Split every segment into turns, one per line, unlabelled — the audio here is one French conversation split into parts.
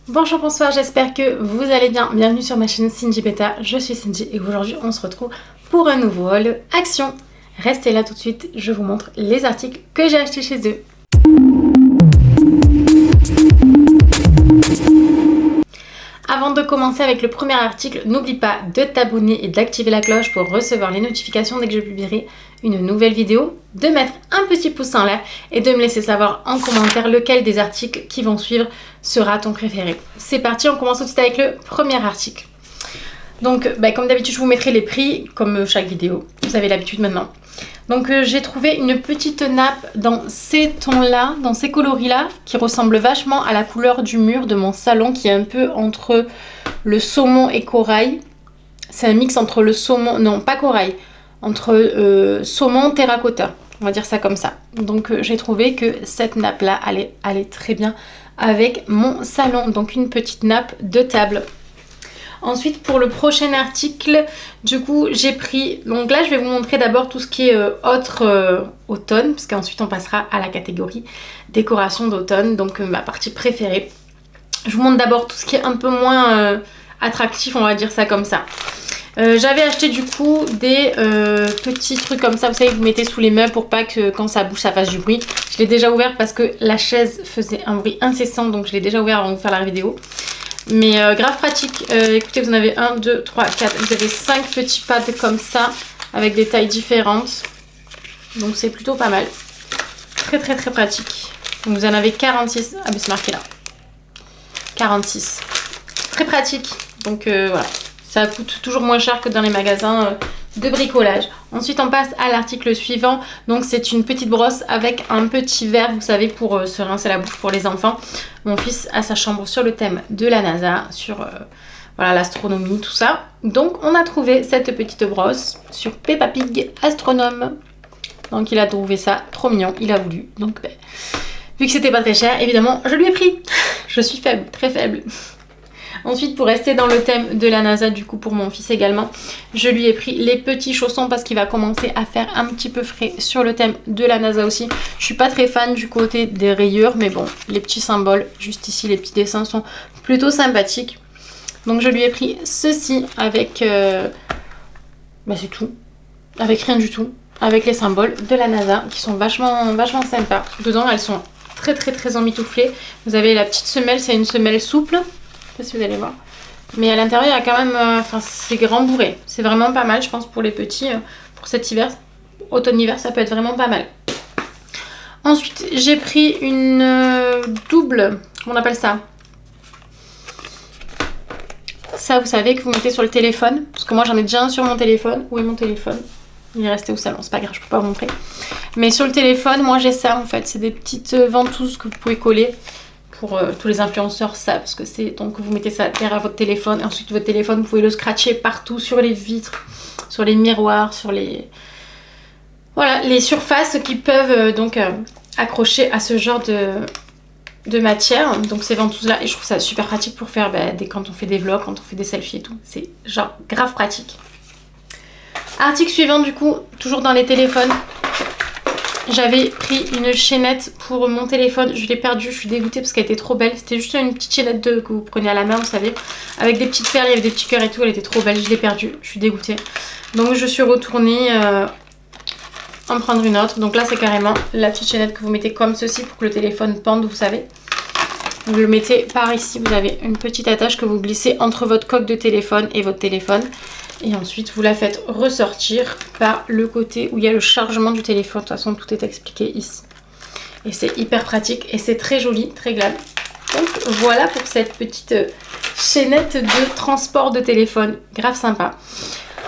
Bonjour, bonsoir, j'espère que vous allez bien. Bienvenue sur ma chaîne Cindy Beta, je suis Cindy et aujourd'hui on se retrouve pour un nouveau haul Action. Restez là tout de suite, je vous montre les articles que j'ai achetés chez eux. Avant de commencer avec le premier article, n'oublie pas de t'abonner et d'activer la cloche pour recevoir les notifications dès que je publierai une nouvelle vidéo, de mettre un petit pouce en l'air et de me laisser savoir en commentaire lequel des articles qui vont suivre sera ton préféré. C'est parti, on commence tout de suite avec le premier article. Donc, comme d'habitude, je vous mettrai les prix, comme chaque vidéo. Vous avez l'habitude maintenant. Donc, j'ai trouvé une petite nappe dans ces tons-là, dans ces coloris-là, qui ressemble vachement à la couleur du mur de mon salon, qui est un peu entre le saumon et corail. C'est un mix entre le saumon, non pas corail, entre saumon terracotta. On va dire ça comme ça. Donc, j'ai trouvé que cette nappe-là allait très bien avec mon salon. Donc, une petite nappe de table. Ensuite, pour le prochain article, du coup, j'ai pris... Donc là, je vais vous montrer d'abord tout ce qui est autre automne, parce qu'ensuite, on passera à la catégorie décoration d'automne, donc ma partie préférée. Je vous montre d'abord tout ce qui est un peu moins attractif, on va dire ça comme ça. J'avais acheté du coup des petits trucs comme ça, vous savez, que vous mettez sous les meubles pour pas que quand ça bouge, ça fasse du bruit. Je l'ai déjà ouvert parce que la chaise faisait un bruit incessant, donc je l'ai déjà ouvert avant de faire la vidéo. Mais grave pratique, écoutez, vous en avez 1, 2, 3, 4, vous avez 5 petits pads comme ça, avec des tailles différentes. Donc c'est plutôt pas mal. Très très très pratique. Donc vous en avez 46, ah mais c'est marqué là. 46. Très pratique, donc voilà. Ça coûte toujours moins cher que dans les magasins de bricolage. Ensuite on passe à l'article suivant. Donc c'est une petite brosse avec un petit verre, vous savez, pour se rincer la bouche pour les enfants. Mon fils a sa chambre sur le thème de la NASA, sur voilà, l'astronomie, tout ça. Donc on a trouvé cette petite brosse sur Peppa Pig Astronome. Donc il a trouvé ça trop mignon, il a voulu. Donc vu que c'était pas très cher, évidemment je lui ai pris. Je suis faible, très faible. Ensuite, pour rester dans le thème de la NASA, du coup pour mon fils également, je lui ai pris les petits chaussons parce qu'il va commencer à faire un petit peu frais sur le thème de la NASA aussi. Je suis pas très fan du côté des rayures, mais bon, les petits symboles, juste ici, les petits dessins sont plutôt sympathiques. Donc je lui ai pris ceci avec... c'est tout. Avec rien du tout. Avec les symboles de la NASA qui sont vachement sympas. Dedans, elles sont très très très emmitouflées. Vous avez la petite semelle, c'est une semelle souple. Je sais pas si vous allez voir, mais à l'intérieur il y a quand même c'est grand bourré, c'est vraiment pas mal, je pense, pour les petits, pour cet hiver, automne-hiver, ça peut être vraiment pas mal. Ensuite j'ai pris une double, comment on appelle ça, ça vous savez, que vous mettez sur le téléphone, parce que moi j'en ai déjà un sur mon téléphone. Où est mon téléphone? Il est resté au salon, c'est pas grave, je peux pas vous montrer, mais sur le téléphone moi j'ai ça en fait, c'est des petites ventouses que vous pouvez coller. Pour tous les influenceurs, ça, parce que c'est donc vous mettez ça derrière votre téléphone et ensuite votre téléphone vous pouvez le scratcher partout, sur les vitres, sur les miroirs, sur les voilà, les surfaces qui peuvent donc accrocher à ce genre de matière, donc ces ventouses là, et je trouve ça super pratique pour faire quand on fait des vlogs, quand on fait des selfies et tout, c'est genre grave pratique. Article suivant, du coup, toujours dans les téléphones. J'avais pris une chaînette pour mon téléphone, je l'ai perdue, je suis dégoûtée parce qu'elle était trop belle. C'était juste une petite chaînette que vous prenez à la main, vous savez, avec des petites perles, il y avait des petits cœurs et tout, elle était trop belle, je l'ai perdue, je suis dégoûtée. Donc je suis retournée en prendre une autre. Donc là c'est carrément la petite chaînette que vous mettez comme ceci pour que le téléphone pende, vous savez. Vous le mettez par ici, vous avez une petite attache que vous glissez entre votre coque de téléphone et votre téléphone. Et ensuite, vous la faites ressortir par le côté où il y a le chargement du téléphone. De toute façon, tout est expliqué ici. Et c'est hyper pratique et c'est très joli, très glad. Donc voilà pour cette petite chaînette de transport de téléphone. Grave sympa.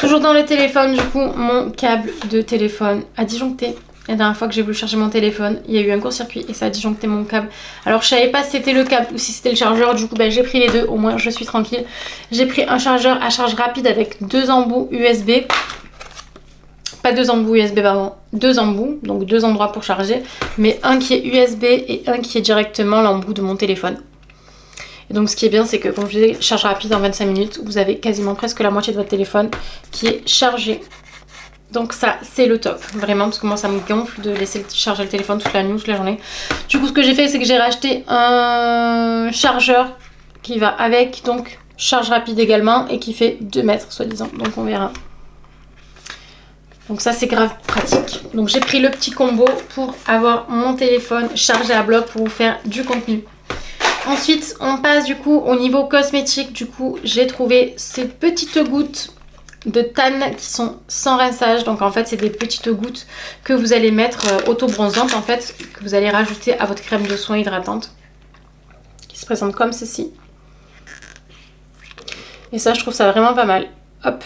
Toujours dans le téléphone, du coup, mon câble de téléphone a disjoncté. La dernière fois que j'ai voulu charger mon téléphone, il y a eu un court-circuit et ça a disjoncté mon câble. Alors je savais pas si c'était le câble ou si c'était le chargeur, du coup j'ai pris les deux, au moins je suis tranquille. J'ai pris un chargeur à charge rapide avec 2 embouts USB. Pas 2 embouts USB, pardon, 2 embouts, donc 2 endroits pour charger, mais un qui est USB et un qui est directement l'embout de mon téléphone. Et donc ce qui est bien, c'est que comme je vous disais, charge rapide en 25 minutes, vous avez quasiment presque la moitié de votre téléphone qui est chargé. Donc ça c'est le top, vraiment, parce que moi ça me gonfle de laisser charger le téléphone toute la nuit, toute la journée. Du coup ce que j'ai fait, c'est que j'ai racheté un chargeur qui va avec, donc charge rapide également, et qui fait 2 mètres soi-disant, donc on verra. Donc ça c'est grave pratique. Donc j'ai pris le petit combo pour avoir mon téléphone chargé à bloc pour vous faire du contenu. Ensuite on passe du coup au niveau cosmétique. Du coup j'ai trouvé ces petites gouttes de Tan qui sont sans rinçage. Donc en fait c'est des petites gouttes que vous allez mettre auto-bronzantes en fait, que vous allez rajouter à votre crème de soin hydratante, qui se présente comme ceci. Et ça je trouve ça vraiment pas mal. Hop.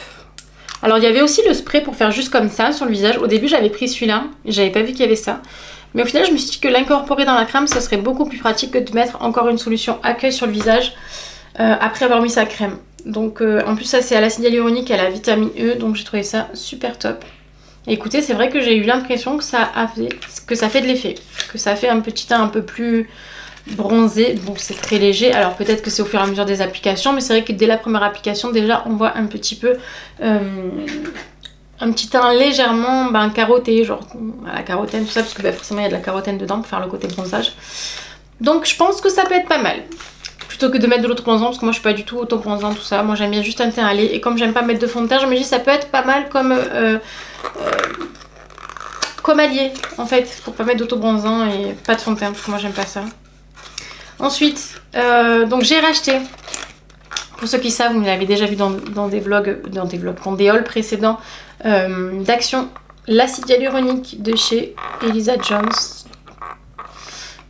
Alors il y avait aussi le spray pour faire juste comme ça sur le visage. Au début j'avais pris celui-là, j'avais pas vu qu'il y avait ça. Mais au final je me suis dit que l'incorporer dans la crème, ça serait beaucoup plus pratique que de mettre encore une solution accueil sur le visage après avoir mis sa crème. Donc en plus ça c'est à l'acide hyaluronique et à la vitamine E, donc j'ai trouvé ça super top. Et écoutez, c'est vrai que j'ai eu l'impression que ça fait de l'effet, que ça fait un petit teint un peu plus bronzé. Bon c'est très léger, alors peut-être que c'est au fur et à mesure des applications, mais c'est vrai que dès la première application déjà on voit un petit peu un petit teint légèrement carotté, genre à la carotène, tout ça, parce que forcément il y a de la carotène dedans pour faire le côté bronzage. Donc je pense que ça peut être pas mal, plutôt que de mettre de l'auto-bronzant, parce que moi je suis pas du tout auto-bronzant tout ça, moi j'aime bien juste un teint à lait, et comme j'aime pas mettre de fond de teint, je me dis ça peut être pas mal comme allié en fait, pour pas mettre d'auto-bronzant et pas de fond de teint, parce que moi j'aime pas ça. Ensuite, donc j'ai racheté, pour ceux qui savent, vous l'avez déjà vu dans des vlogs, dans des hauls précédents, d'Action, l'acide hyaluronique de chez Elisa Jones.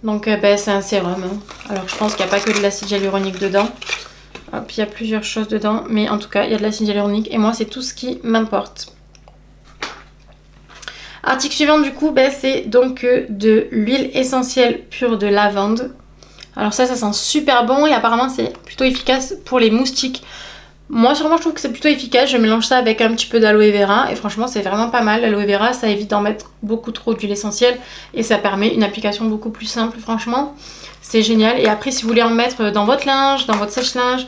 Donc c'est un sérum, hein. Alors je pense qu'il n'y a pas que de l'acide hyaluronique dedans. Hop, il y a plusieurs choses dedans, mais en tout cas il y a de l'acide hyaluronique et moi c'est tout ce qui m'importe. Article suivant du coup, c'est donc de l'huile essentielle pure de lavande. Alors ça sent super bon et apparemment c'est plutôt efficace pour les moustiques. Moi sûrement je trouve que c'est plutôt efficace, je mélange ça avec un petit peu d'aloe vera et franchement c'est vraiment pas mal. L'aloe vera ça évite d'en mettre beaucoup trop d'huile essentielle et ça permet une application beaucoup plus simple, franchement c'est génial. Et après si vous voulez en mettre dans votre linge, dans votre sèche-linge,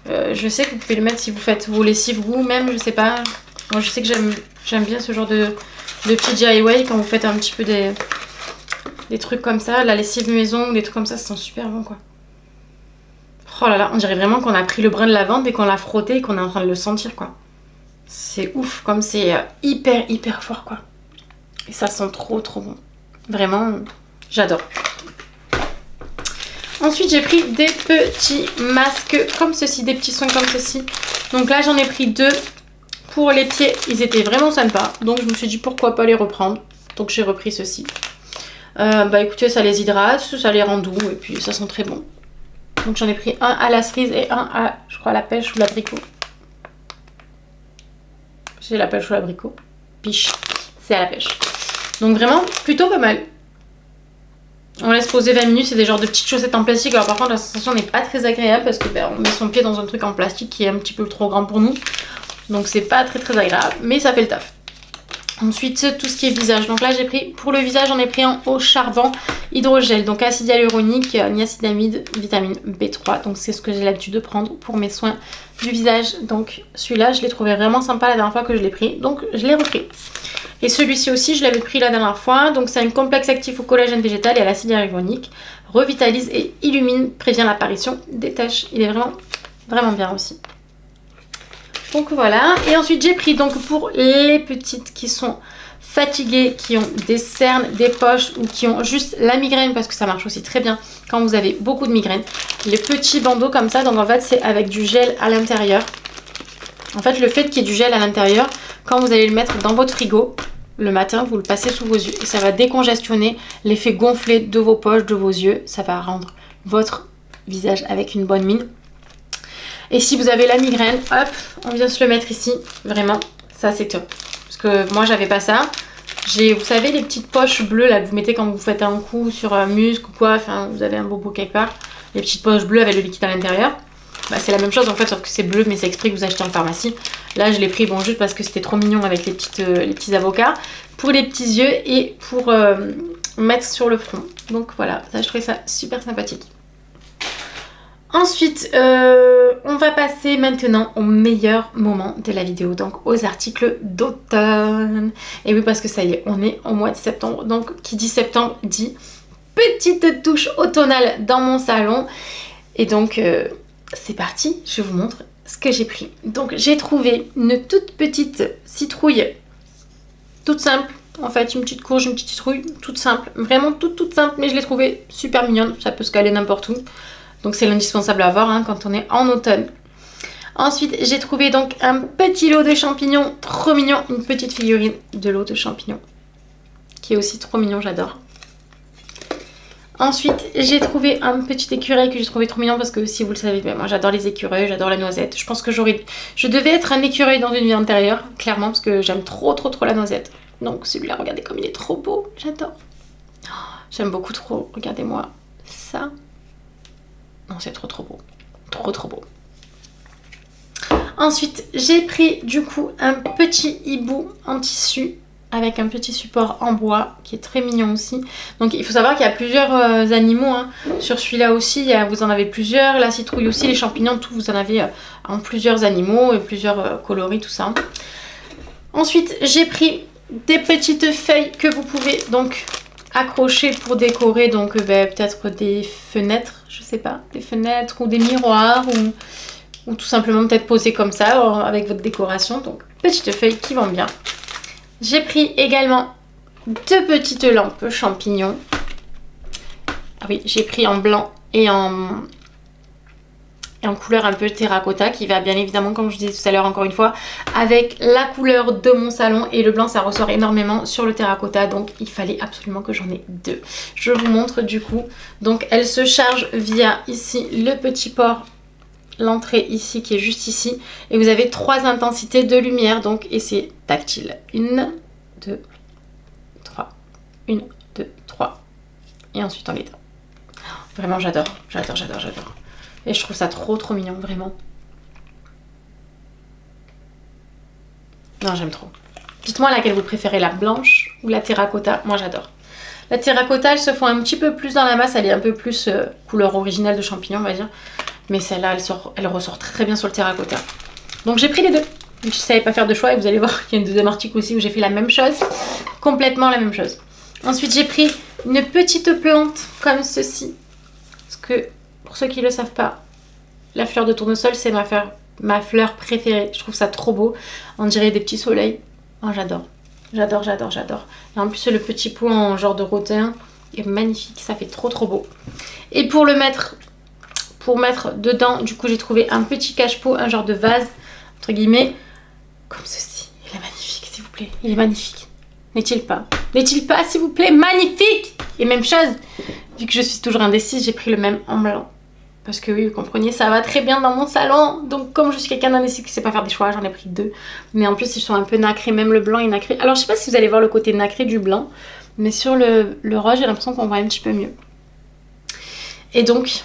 je sais que vous pouvez le mettre si vous faites vos lessives vous même, je sais pas. Moi je sais que j'aime bien ce genre de petit DIY quand vous faites un petit peu des trucs comme ça, la lessive maison, des trucs comme ça sent super bon quoi. Oh là là, on dirait vraiment qu'on a pris le brin de lavande et qu'on l'a frotté et qu'on est en train de le sentir quoi. C'est ouf, comme c'est hyper fort quoi. Et ça sent trop bon. Vraiment, j'adore. Ensuite j'ai pris des petits masques comme ceci, des petits soins comme ceci. Donc là j'en ai pris 2 pour les pieds, ils étaient vraiment sympas. Donc je me suis dit pourquoi pas les reprendre. Donc j'ai repris ceci. Écoutez, ça les hydrate, ça les rend doux et puis ça sent très bon. Donc j'en ai pris un à la cerise et un à, je crois, la pêche ou l'abricot. C'est la pêche ou l'abricot. Piche, c'est à la pêche. Donc vraiment, plutôt pas mal. On laisse poser 20 minutes, c'est des genres de petites chaussettes en plastique. Alors par contre la sensation n'est pas très agréable parce que on met son pied dans un truc en plastique qui est un petit peu trop grand pour nous. Donc c'est pas très agréable, mais ça fait le taf. Ensuite, tout ce qui est visage. Donc là, j'ai pris, pour le visage, j'en ai pris un au charbon hydrogel. Donc acide hyaluronique, niacinamide, vitamine B3. Donc c'est ce que j'ai l'habitude de prendre pour mes soins du visage. Donc celui-là, je l'ai trouvé vraiment sympa la dernière fois que je l'ai pris. Donc je l'ai repris. Et celui-ci aussi, je l'avais pris la dernière fois. Donc c'est un complexe actif au collagène végétal et à l'acide hyaluronique. Revitalise et illumine, prévient l'apparition des taches. Il est vraiment bien aussi. Donc voilà, et ensuite j'ai pris donc pour les petites qui sont fatiguées, qui ont des cernes, des poches ou qui ont juste la migraine, parce que ça marche aussi très bien quand vous avez beaucoup de migraine, les petits bandeaux comme ça. Donc en fait c'est avec du gel à l'intérieur. En fait le fait qu'il y ait du gel à l'intérieur, quand vous allez le mettre dans votre frigo le matin, vous le passez sous vos yeux et ça va décongestionner l'effet gonflé de vos poches, de vos yeux. Ça va rendre votre visage avec une bonne mine. Et si vous avez la migraine, hop, on vient se le mettre ici. Vraiment, ça c'est top. Parce que moi j'avais pas ça. J'ai, vous savez, les petites poches bleues là que vous mettez quand vous faites un coup sur un muscle ou quoi. Enfin, vous avez un bobo quelque part. Les petites poches bleues avec le liquide à l'intérieur. C'est la même chose en fait, sauf que c'est bleu, mais c'est exprès que vous achetez en pharmacie. Là je l'ai pris juste parce que c'était trop mignon avec les petits avocats. Pour les petits yeux et pour mettre sur le front. Donc voilà, ça je trouvais ça super sympathique. Ensuite, on va passer maintenant au meilleur moment de la vidéo, donc aux articles d'automne. Et oui, parce que ça y est, on est au mois de septembre, donc qui dit septembre dit petite touche automnale dans mon salon. Et donc, c'est parti, je vous montre ce que j'ai pris. Donc j'ai trouvé une toute petite citrouille, toute simple. En fait, une petite courge, une petite citrouille, toute simple. Vraiment toute simple, mais je l'ai trouvée super mignonne. Ça peut se caler n'importe où. Donc c'est l'indispensable à avoir hein, quand on est en automne. Ensuite, j'ai trouvé donc un petit lot de champignons, trop mignon. Une petite figurine de lot de champignons, qui est aussi trop mignon, j'adore. Ensuite, j'ai trouvé un petit écureuil que j'ai trouvé trop mignon parce que si vous le savez, ben, moi j'adore les écureuils, j'adore la noisette. Je pense que je devais être un écureuil dans une vie antérieure, clairement, parce que j'aime trop la noisette. Donc celui-là, regardez comme il est trop beau, j'adore. Oh, j'aime beaucoup trop, regardez-moi ça. Non, c'est trop beau, trop beau. Ensuite, j'ai pris du coup un petit hibou en tissu avec un petit support en bois qui est très mignon aussi. Donc il faut savoir qu'il y a plusieurs animaux hein. Sur celui-là aussi, vous en avez plusieurs. La citrouille aussi, les champignons, tout, vous en avez en plusieurs animaux et plusieurs coloris, tout ça. Ensuite, j'ai pris des petites feuilles que vous pouvez donc accrocher pour décorer donc peut-être des fenêtres, je sais pas, des fenêtres ou des miroirs ou tout simplement peut-être poser comme ça avec votre décoration. Donc petites feuilles qui vont bien. J'ai pris également 2 petites lampes champignons. Ah oui, j'ai pris en blanc et en couleur un peu terracotta qui va bien évidemment, comme je disais tout à l'heure encore une fois, avec la couleur de mon salon. Et le blanc, ça ressort énormément sur le terracotta, donc il fallait absolument que j'en ai 2. Je vous montre du coup. Donc elle se charge via ici le petit port, l'entrée ici qui est juste ici. Et vous avez 3 intensités de lumière, donc, et c'est tactile. 1, 2, 3. 1, 2, 3. Et ensuite on l'éteint. Vraiment j'adore. Et je trouve ça trop mignon, vraiment. Non, j'aime trop. Dites-moi laquelle vous préférez, la blanche ou la terracotta. Moi, j'adore. La terracotta, elle se fond un petit peu plus dans la masse. Elle est un peu plus couleur originale de champignon, on va dire. Mais celle-là, elle ressort très bien sur le terracotta. Donc, j'ai pris les 2. Je ne savais pas faire de choix et vous allez voir qu'il y a une 2e article aussi où j'ai fait la même chose. Complètement la même chose. Ensuite, j'ai pris une petite plante comme ceci. Parce que... Pour ceux qui ne le savent pas, la fleur de tournesol, c'est ma fleur préférée. Je trouve ça trop beau. On dirait des petits soleils. Oh, j'adore. Et en plus, le petit pot en genre de rotin est magnifique. Ça fait trop beau. Et pour mettre dedans, du coup, j'ai trouvé un petit cache-pot, un genre de vase, entre guillemets, comme ceci. Il est magnifique, s'il vous plaît. Il est magnifique. N'est-il pas, s'il vous plaît? Magnifique! Et même chose, vu que je suis toujours indécise, j'ai pris le même en blanc. Parce que oui, vous comprenez, ça va très bien dans mon salon. Donc comme je suis quelqu'un d'indécis qui ne sait pas faire des choix, j'en ai pris 2. Mais en plus, ils sont un peu nacrés, même le blanc est nacré. Alors je sais pas si vous allez voir le côté nacré du blanc, mais sur le rose, j'ai l'impression qu'on voit un petit peu mieux. Et donc,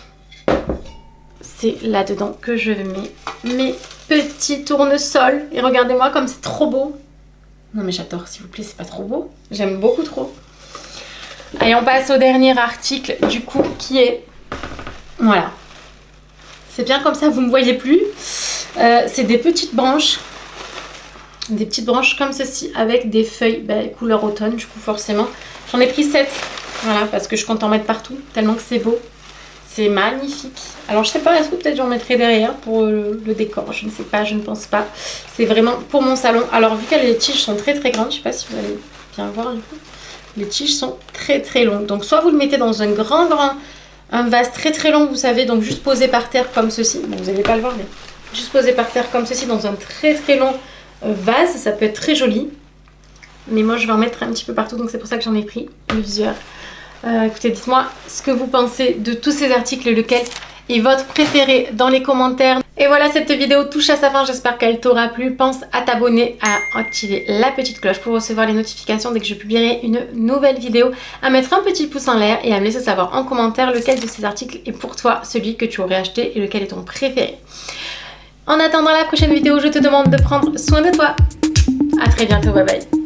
c'est là-dedans que je mets mes petits tournesols. Et regardez-moi comme c'est trop beau. Non mais j'adore, s'il vous plaît, c'est pas trop beau? J'aime beaucoup trop. Allez, on passe au dernier article du coup qui est... Voilà. C'est bien comme ça, vous ne me voyez plus. C'est des petites branches. Des petites branches comme ceci avec des feuilles couleur automne du coup forcément. J'en ai pris 7. Voilà, parce que je compte en mettre partout tellement que c'est beau. C'est magnifique. Alors je sais pas, est-ce que peut-être j'en mettrai derrière pour le décor? Je ne sais pas, je ne pense pas. C'est vraiment pour mon salon. Alors vu que les tiges sont très grandes, je sais pas si vous allez bien voir du coup. Les tiges sont très longues. Donc soit vous le mettez dans un un vase très long, vous savez, donc juste posé par terre comme ceci. Bon, vous n'allez pas le voir, mais juste posé par terre comme ceci dans un très long vase. Ça peut être très joli. Mais moi, je vais en mettre un petit peu partout, donc c'est pour ça que j'en ai pris plusieurs. Écoutez, dites-moi ce que vous pensez de tous ces articles, lequel est votre préféré dans les commentaires. Et voilà, cette vidéo touche à sa fin, j'espère qu'elle t'aura plu. Pense à t'abonner, à activer la petite cloche pour recevoir les notifications dès que je publierai une nouvelle vidéo, à mettre un petit pouce en l'air et à me laisser savoir en commentaire lequel de ces articles est pour toi celui que tu aurais acheté et lequel est ton préféré. En attendant la prochaine vidéo, je te demande de prendre soin de toi. À très bientôt, bye bye.